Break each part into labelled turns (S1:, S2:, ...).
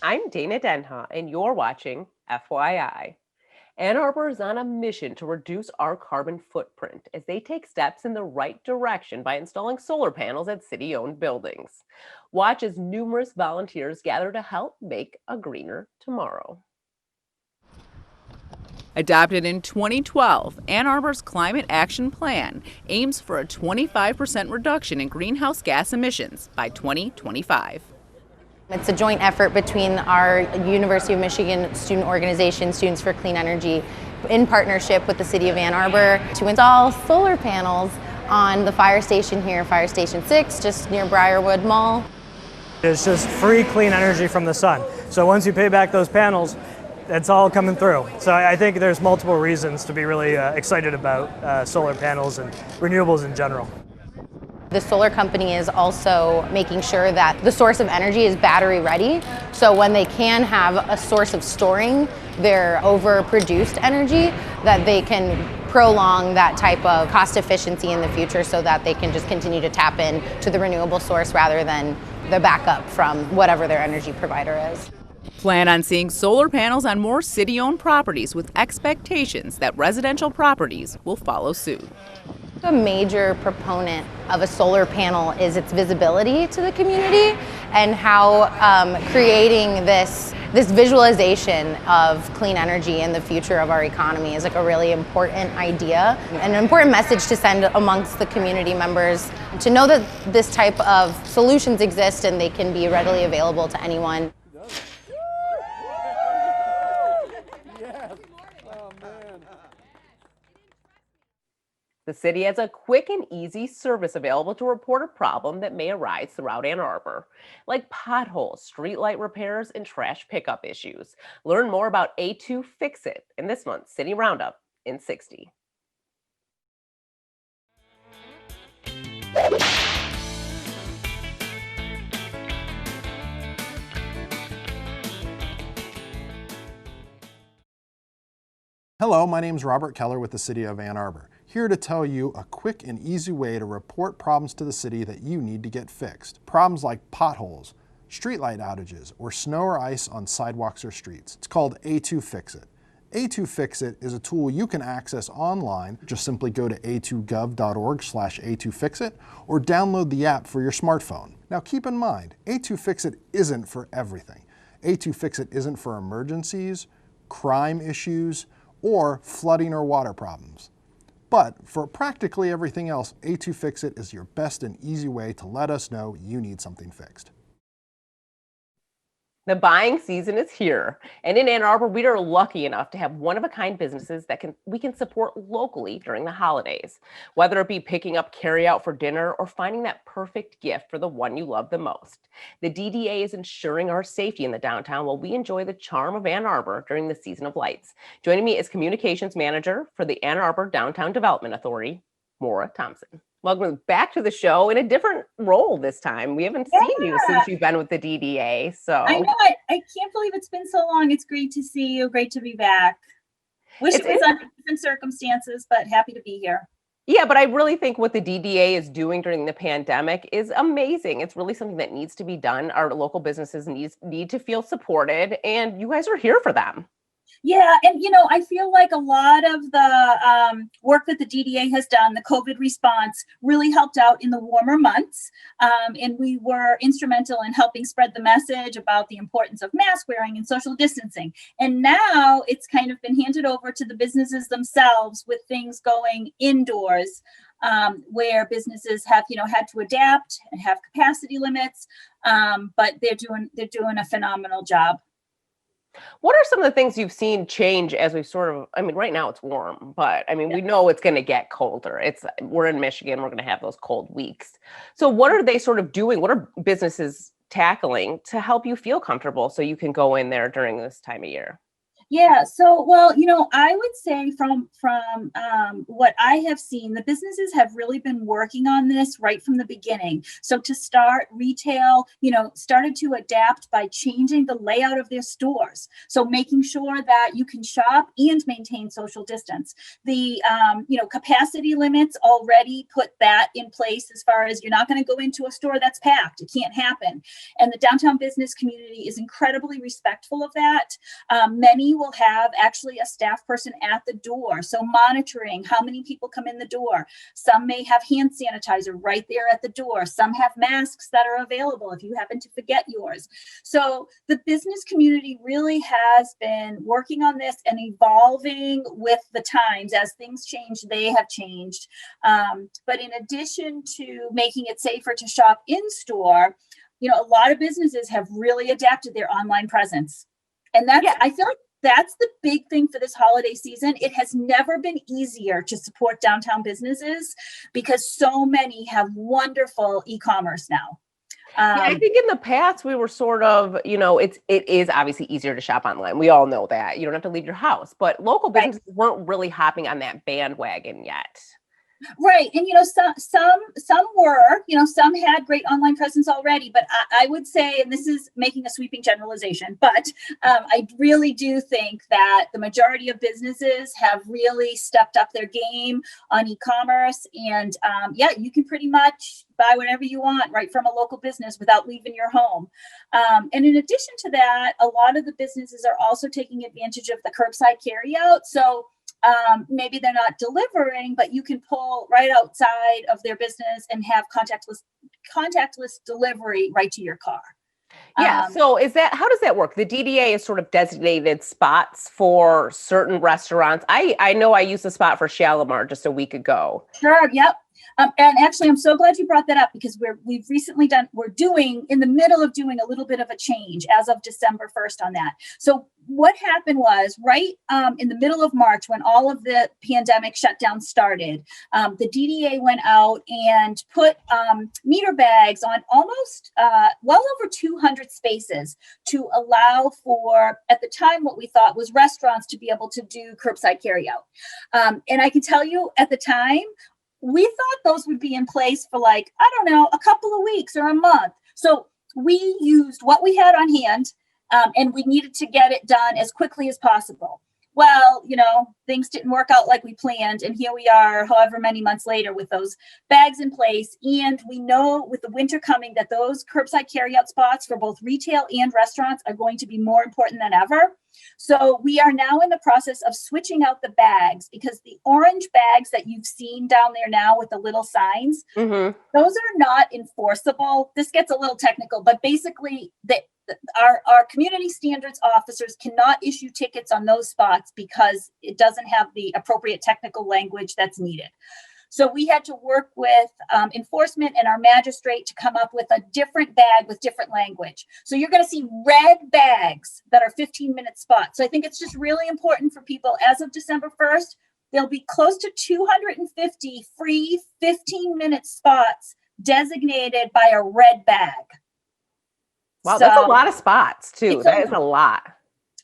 S1: I'm Dana Denha, and you're watching FYI. Ann Arbor is on a mission to reduce our carbon footprint as they take steps in the right direction by installing solar panels at city owned buildings. Watch as numerous volunteers gather to help make a greener tomorrow.
S2: Adopted in 2012, Ann Arbor's Climate Action Plan aims for a 25% reduction in greenhouse gas emissions by 2025.
S3: It's a joint effort between our University of Michigan student organization, Students for Clean Energy, in partnership with the City of Ann Arbor to install solar panels on the fire station here, Fire Station 6, just near Briarwood Mall.
S4: It's just free clean energy from the sun. So once you pay back those panels, it's all coming through. So I think there's multiple reasons to be really excited about solar panels and renewables in general.
S3: The solar company is also making sure that the source of energy is battery ready. So when they can have a source of storing their overproduced energy, that they can prolong that type of cost efficiency in the future so that they can just continue to tap in to the renewable source rather than the backup from whatever their energy provider is.
S2: Plan on seeing solar panels on more city-owned properties with expectations that residential properties will follow suit.
S3: A major proponent of a solar panel is its visibility to the community and how creating this visualization of clean energy in the future of our economy is like a really important idea and an important message to send amongst the community members to know that this type of solutions exist and they can be readily available to anyone.
S1: The city has a quick and easy service available to report a problem that may arise throughout Ann Arbor, like potholes, streetlight repairs, and trash pickup issues. Learn more about A2 Fix It in this month's City Roundup in 60.
S5: Hello, my name is Robert Keller with the City of Ann Arbor, here to tell you a quick and easy way to report problems to the city that you need to get fixed. Problems like potholes, streetlight outages, or snow or ice on sidewalks or streets. It's called A2 Fix It. A2 Fix It is a tool you can access online. Just simply go to a2gov.org/A2Fixit or download the app for your smartphone. Now keep in mind, A2 Fix It isn't for everything. A2 Fix It isn't for emergencies, crime issues, or flooding or water problems. But for practically everything else, A2 Fix It is your best and easy way to let us know you need something fixed.
S1: The buying season is here, and in Ann Arbor, we are lucky enough to have one-of-a-kind businesses that we can support locally during the holidays. Whether it be picking up carryout for dinner or finding that perfect gift for the one you love the most, the DDA is ensuring our safety in the downtown while we enjoy the charm of Ann Arbor during the season of lights. Joining me is Communications Manager for the Ann Arbor Downtown Development Authority, Maura Thomson. Welcome back to the show in a different role this time. We haven't seen you since you've been with the DDA. So
S6: I know, I can't believe it's been so long. It's great to see you. Great to be back. Wish it was under different circumstances, but happy to be here.
S1: Yeah, but I really think what the DDA is doing during the pandemic is amazing. It's really something that needs to be done. Our local businesses need to feel supported, and you guys are here for them.
S6: Yeah, and I feel like a lot of the work that the DDA has done, the COVID response, really helped out in the warmer months. And we were instrumental in helping spread the message about the importance of mask wearing and social distancing. And now it's kind of been handed over to the businesses themselves with things going indoors, where businesses have, had to adapt and have capacity limits. But they're doing a phenomenal job.
S1: What are some of the things you've seen change as we right now it's warm, but we know it's going to get colder. We're in Michigan, we're going to have those cold weeks. So what are they sort of doing? What are businesses tackling to help you feel comfortable so you can go in there during this time of year?
S6: Yeah, so well, I would say from what I have seen, the businesses have really been working on this right from the beginning. So to start, retail, started to adapt by changing the layout of their stores. So making sure that you can shop and maintain social distance. The capacity limits already put that in place as far as you're not going to go into a store that's packed. It can't happen. And the downtown business community is incredibly respectful of that. Many will have actually a staff person at the door, so monitoring how many people come in the door. Some may have hand sanitizer right there at the door. Some have masks that are available if you happen to forget yours. So the business community really has been working on this and evolving with the times. As things change, they have changed. But in addition to making it safer to shop in store, a lot of businesses have really adapted their online presence. And I feel like that's the big thing for this holiday season. It has never been easier to support downtown businesses because so many have wonderful e-commerce now.
S1: I think in the past we were sort of, it is obviously easier to shop online. We all know that. You don't have to leave your house, but local businesses weren't really hopping on that bandwagon yet.
S6: Right. And, some were, some had great online presence already, but I would say, and this is making a sweeping generalization, but I really do think that the majority of businesses have really stepped up their game on e-commerce. And you can pretty much buy whatever you want right from a local business without leaving your home. And in addition to that, a lot of the businesses are also taking advantage of the curbside carryout. So maybe they're not delivering, but you can pull right outside of their business and have contactless delivery right to your car.
S1: Yeah. So how does that work? The DDA is sort of designated spots for certain restaurants. I know I used a spot for Shalimar just a week ago.
S6: Sure. Yep. And actually, I'm so glad you brought that up because we're in the middle of doing a little bit of a change as of December 1st on that. So what happened was right in the middle of March when all of the pandemic shutdown started, the DDA went out and put meter bags on almost well over 200 spaces to allow for, at the time, what we thought was restaurants to be able to do curbside carryout. And I can tell you at the time, we thought those would be in place for a couple of weeks or a month. So we used what we had on hand and we needed to get it done as quickly as possible. Well, things didn't work out like we planned. And here we are, however many months later with those bags in place. And we know with the winter coming that those curbside carryout spots for both retail and restaurants are going to be more important than ever. So we are now in the process of switching out the bags because the orange bags that you've seen down there now with the little signs, those are not enforceable. This gets a little technical, but basically our community standards officers cannot issue tickets on those spots because it doesn't have the appropriate technical language that's needed. So we had to work with enforcement and our magistrate to come up with a different bag with different language. So you're going to see red bags that are 15-minute spots. So I think it's just really important for people as of December 1st, there'll be close to 250 free 15-minute spots designated by a red bag.
S1: Wow, that's a lot of spots too. That is a lot.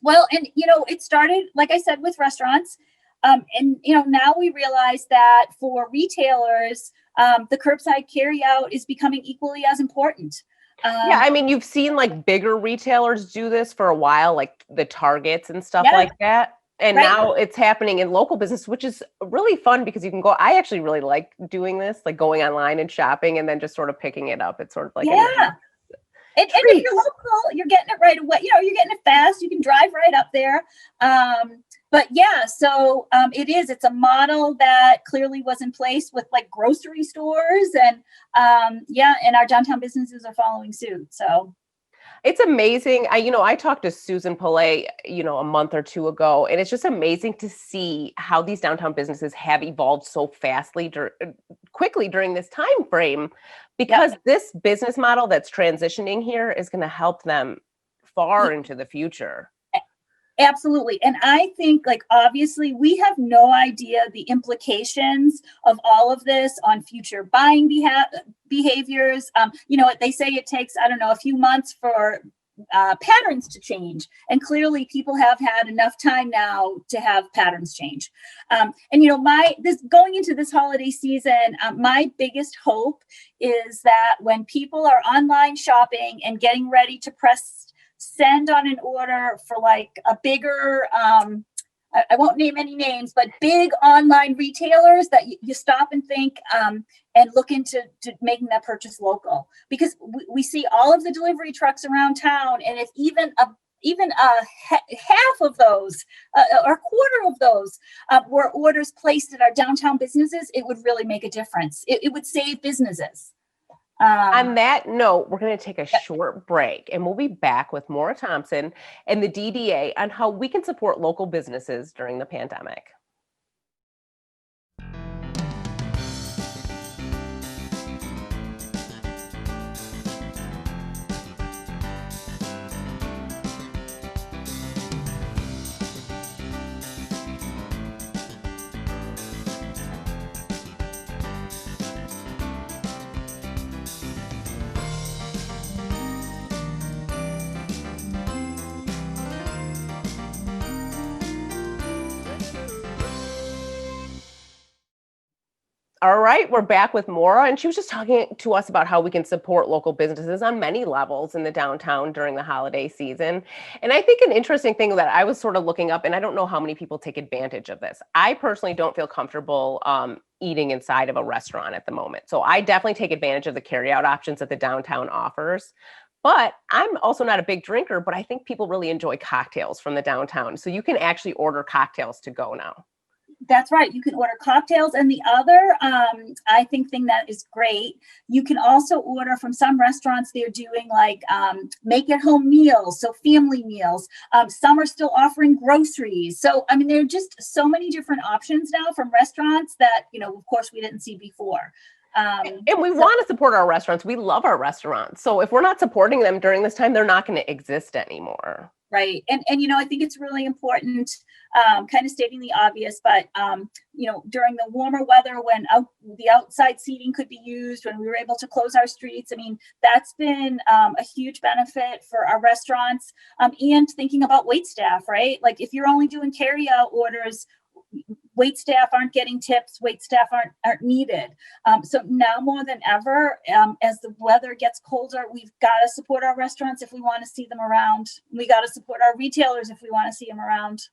S6: Well, and it started, like I said, with restaurants. And now we realize that for retailers, the curbside carryout is becoming equally as important.
S1: You've seen bigger retailers do this for a while, like the Targets and stuff like that. And now it's happening in local business, which is really fun because you can go. I actually really like doing this, like going online and shopping and then just sort of picking it up. It's sort of like
S6: And if you're local, you're getting it right away. You're getting it fast. You can drive right up there. It's a model that clearly was in place with grocery stores and our downtown businesses are following suit. So
S1: it's amazing. I talked to Susan Pillay, a month or two ago, and it's just amazing to see how these downtown businesses have evolved so quickly during this time frame, because this business model that's transitioning here is going to help them far into the future.
S6: Absolutely. And I think obviously we have no idea the implications of all of this on future buying behaviors. They say it takes, a few months for patterns to change. And clearly people have had enough time now to have patterns change. And going into this holiday season, my biggest hope is that when people are online shopping and getting ready to press send on an order for like a bigger, I won't name any names, but big online retailers, that you stop and think and look into making that purchase local, because we see all of the delivery trucks around town, and if even half of those or a quarter of those were orders placed at our downtown businesses, it would really make a difference. It would save businesses.
S1: On that note, we're going to take a short break, and we'll be back with Maura Thomson and the DDA on how we can support local businesses during the pandemic. All right, we're back with Maura, and she was just talking to us about how we can support local businesses on many levels in the downtown during the holiday season. And I think an interesting thing that I was sort of looking up, and I don't know how many people take advantage of this. I personally don't feel comfortable eating inside of a restaurant at the moment. So I definitely take advantage of the carryout options that the downtown offers. But I'm also not a big drinker, but I think people really enjoy cocktails from the downtown. So you can actually order cocktails to go now.
S6: That's right. You can order cocktails. And the other, I think, thing that is great, you can also order from some restaurants. They're doing like make at home meals, so family meals. Some are still offering groceries. So, I mean, there are just so many different options now from restaurants that, of course, we didn't see before.
S1: And we want to support our restaurants. We love our restaurants. So if we're not supporting them during this time, they're not going to exist anymore.
S6: Right. And I think it's really important, kind of stating the obvious, but, during the warmer weather, when the outside seating could be used, when we were able to close our streets, I mean, that's been a huge benefit for our restaurants, and thinking about wait staff, right? Like if you're only doing carryout orders, wait staff aren't getting tips, wait staff aren't needed. So now more than ever, as the weather gets colder, we've got to support our restaurants if we want to see them around. We got to support our retailers if we want to see them around.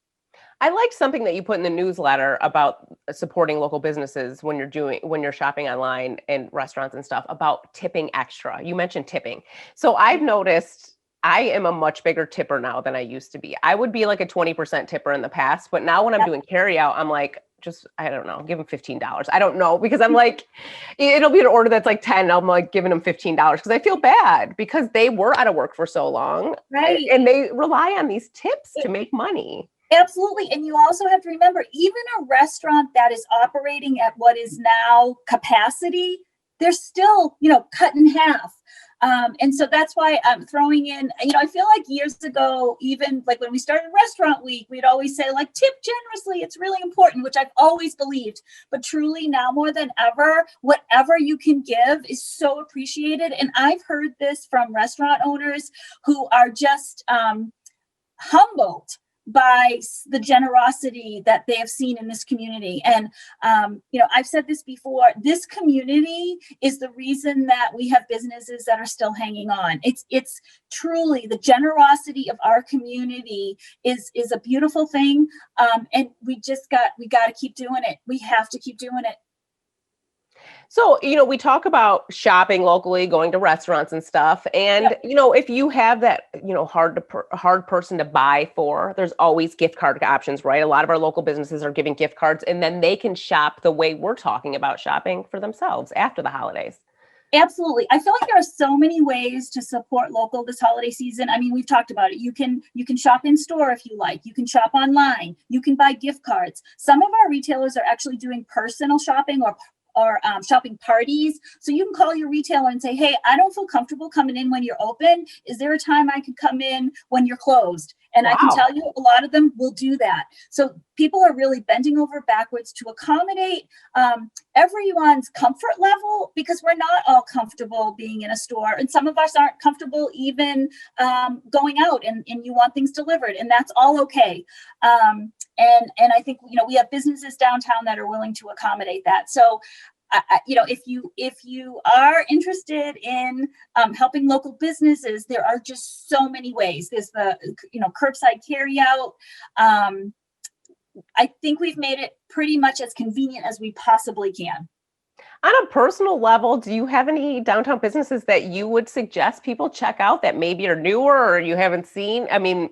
S1: I like something that you put in the newsletter about supporting local businesses when you're shopping online and restaurants and stuff, about tipping extra. You mentioned tipping. So I've noticed I am a much bigger tipper now than I used to be. I would be like a 20% tipper in the past, but now when I'm doing carryout, I'm like, I don't know, give them $15. I don't know, because I'm like, it'll be an order that's like 10. I'm like giving them $15 because I feel bad because they were out of work for so long.
S6: Right.
S1: And they rely on these tips to make money.
S6: Absolutely. And you also have to remember, even a restaurant that is operating at what is now capacity, they're still, cut in half. And so that's why I'm throwing in, I feel like years ago, even like when we started Restaurant Week, we'd always say like tip generously. It's really important, which I've always believed. But truly now more than ever, whatever you can give is so appreciated. And I've heard this from restaurant owners who are just humbled by the generosity that they have seen in this community. And, I've said this before, this community is the reason that we have businesses that are still hanging on. It's truly the generosity of our community is a beautiful thing. And we got to keep doing it. We have to keep doing it.
S1: So, we talk about shopping locally, going to restaurants and stuff. And, if you have that, hard person to buy for, there's always gift card options, right? A lot of our local businesses are giving gift cards, and then they can shop the way we're talking about shopping for themselves after the holidays.
S6: Absolutely. I feel like there are so many ways to support local this holiday season. I mean, we've talked about it. You can shop in store if you like. You can shop online. You can buy gift cards. Some of our retailers are actually doing personal shopping or shopping parties. So you can call your retailer and say, hey, I don't feel comfortable coming in when you're open. Is there a time I could come in when you're closed? And I can
S1: Wow.
S6: tell you a lot of them will do that. So people are really bending over backwards to accommodate everyone's comfort level, because we're not all comfortable being in a store. And some of us aren't comfortable even going out, and you want things delivered, and that's all okay. And I think, we have businesses downtown that are willing to accommodate that. So if you are interested in helping local businesses, there are just so many ways. There's the curbside carryout. I think we've made it pretty much as convenient as we possibly can.
S1: On a personal level, do you have any downtown businesses that you would suggest people check out that maybe are newer or you haven't seen? I mean,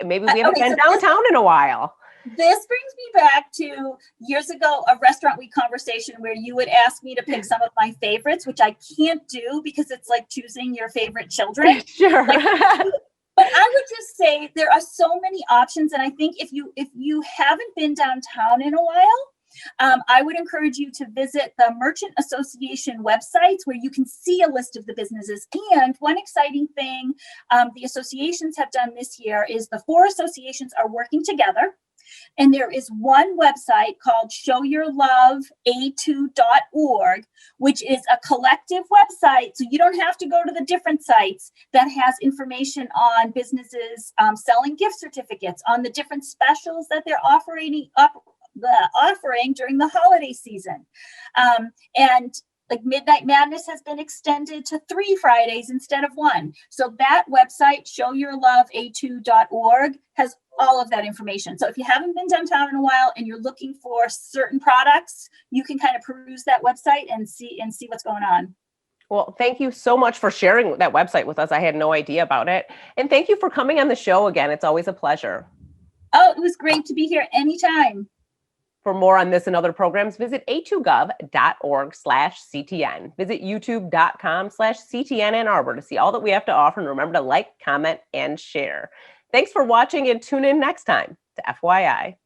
S1: maybe we haven't been downtown in a while.
S6: This brings me back to years ago, a restaurant week conversation where you would ask me to pick some of my favorites, which I can't do because it's like choosing your favorite children.
S1: Sure.
S6: But I would just say there are so many options. And I think if you haven't been downtown in a while, I would encourage you to visit the Merchant Association websites where you can see a list of the businesses. And one exciting thing the associations have done this year is the 4 associations are working together. And there is one website called showyourloveA2.org, which is a collective website. So you don't have to go to the different sites, that has information on businesses selling gift certificates, on the different specials that they're offering during the holiday season. And like Midnight Madness has been extended to 3 Fridays instead of 1. So that website, showyourloveA2.org, has all of that information. So if you haven't been downtown in a while and you're looking for certain products, you can kind of peruse that website and see what's going on.
S1: Well, thank you so much for sharing that website with us. I had no idea about it. And thank you for coming on the show again. It's always a pleasure.
S6: Oh, it was great to be here anytime.
S1: For more on this and other programs, visit a2gov.org/CTN. Visit youtube.com/CTN Ann Arbor to see all that we have to offer. And remember to like, comment, and share. Thanks for watching, and tune in next time to FYI.